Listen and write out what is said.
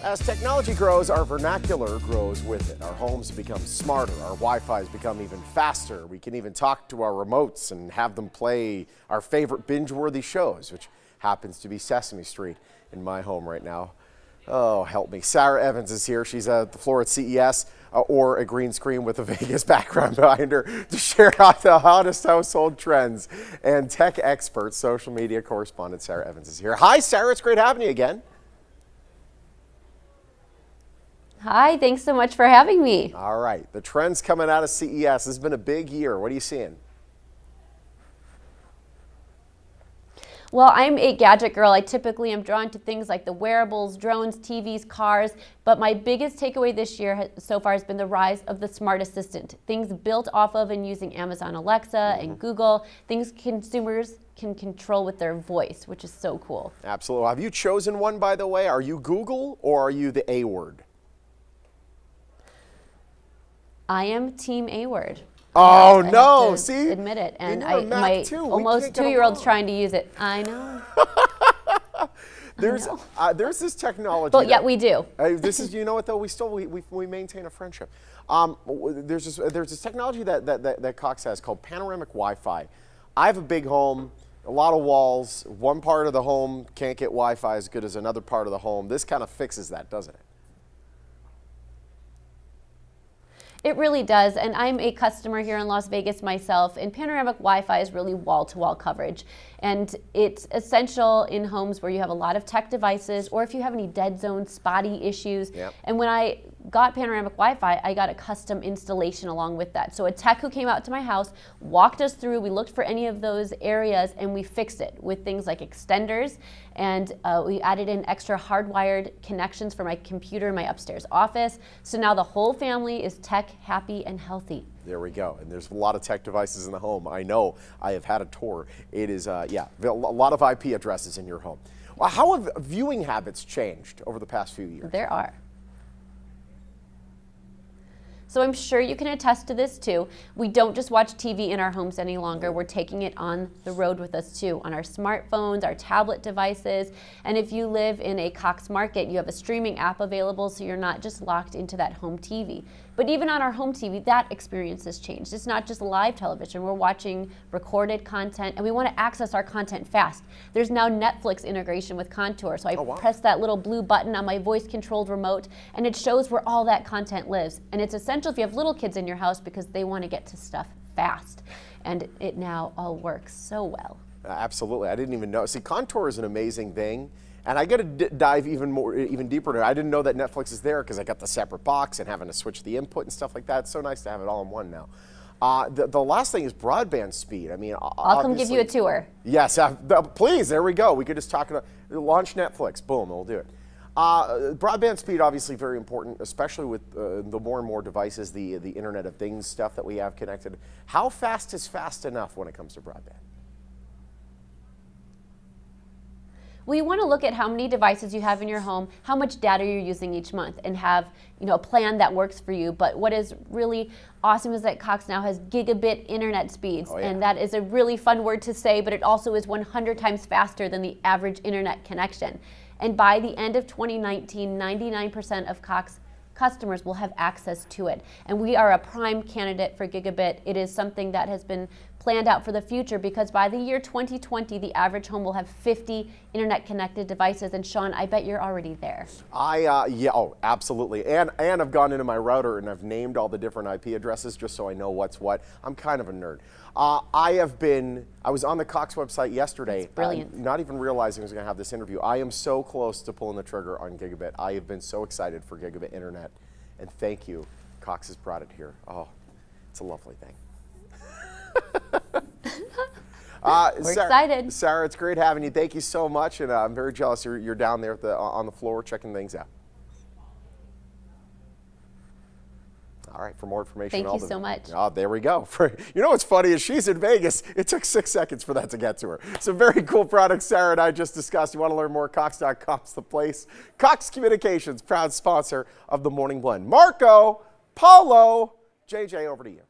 As technology grows, our vernacular grows with it. Our homes become smarter. Our Wi-Fi's become even faster. We can even talk to our remotes and have them play our favorite binge-worthy shows, which happens to be Sesame Street in my home right now. Oh, help me. Sarah Evans is here. She's at the floor at CES or a green screen with a Vegas background behind her to share out the hottest household trends. And tech expert, social media correspondent Sarah Evans is here. Hi, Sarah. It's great having you again. Hi, thanks so much for having me. All right, the trends coming out of CES. This has been a big year. What are you seeing? Well, I'm a gadget girl. I typically am drawn to things like the wearables, drones, TVs, cars, but my biggest takeaway this year so far has been the rise of the smart assistant. Things built off of and using Amazon Alexa and Google, things consumers can control with their voice, which is so cool. Absolutely. Have you chosen one, by the way? Are you Google or are you the A word? I am Team A word. Oh I no! have to See, admit it, and my almost 2-year-old's trying to use it. I know. There's this technology. But yet we do. This is, you know what though? We maintain a friendship. There's this technology that Cox has called panoramic Wi-Fi. I have a big home, a lot of walls. One part of the home can't get Wi-Fi as good as another part of the home. This kind of fixes that, doesn't it? It really does, and I'm a customer here in Las Vegas myself, and panoramic Wi-Fi is really wall-to-wall coverage. And it's essential in homes where you have a lot of tech devices, or if you have any dead zone, spotty issues. Yep. And when I got panoramic Wi-Fi, I got a custom installation along with that. So a tech who came out to my house, walked us through, we looked for any of those areas, and we fixed it with things like extenders, and we added in extra hardwired connections for my computer in my upstairs office. So now the whole family is tech happy and healthy. There we go. And there's a lot of tech devices in the home. I know. I have had a tour. It is, yeah, a lot of IP addresses in your home. Well, how have viewing habits changed over the past few years? There are. So I'm sure you can attest to this too. We don't just watch TV in our homes any longer. We're taking it on the road with us too, on our smartphones, our tablet devices. And if you live in a Cox market, you have a streaming app available, so you're not just locked into that home TV. But even on our home TV, that experience has changed. It's not just live television. We're watching recorded content, and we want to access our content fast. There's now Netflix integration with Contour, so I press that little blue button on my voice-controlled remote, and it shows where all that content lives. And it's essential if you have little kids in your house because they want to get to stuff fast. And it now all works so well. Absolutely. I didn't even know. See, Contour is an amazing thing. And I got to dive even deeper into it. I didn't know that Netflix is there because I got the separate box and having to switch the input and stuff like that. It's so nice to have it all in one now. The last thing is broadband speed. I mean, I'll come give you a tour. Yes, please. There we go. We could just talk about launch Netflix. Boom, we'll do it. Broadband speed, obviously very important, especially with the more and more devices, the Internet of Things stuff that we have connected. How fast is fast enough when it comes to broadband? Well, you want to look at how many devices you have in your home, how much data you're using each month, and have a plan that works for you. But what is really awesome is that Cox now has gigabit internet speeds, and that is a really fun word to say, but it also is 100 times faster than the average internet connection. And by the end of 2019, 99% of Cox customers will have access to it. And we are a prime candidate for gigabit. It is something that has been planned out for the future because by the year 2020, the average home will have 50 internet connected devices. And Sean, I bet you're already there. Yeah, oh, absolutely. And I've gone into my router and I've named all the different IP addresses just so I know what's what. I'm kind of a nerd. I was on the Cox website yesterday. That's brilliant. Not even realizing I was going to have this interview. I am so close to pulling the trigger on gigabit. I have been so excited for gigabit internet. And thank you. Cox has brought it here. Oh, it's a lovely thing. We're excited. Sarah, it's great having you. Thank you so much. And I'm very jealous you're down there on the floor checking things out. All right, for more information. Thank you so much. Oh, there we go. You know what's funny is she's in Vegas. It took 6 seconds for that to get to her. Some very cool products Sarah and I just discussed. You want to learn more? Cox.com's the place. Cox Communications, proud sponsor of the Morning Blend. Marco, Paulo, JJ, over to you.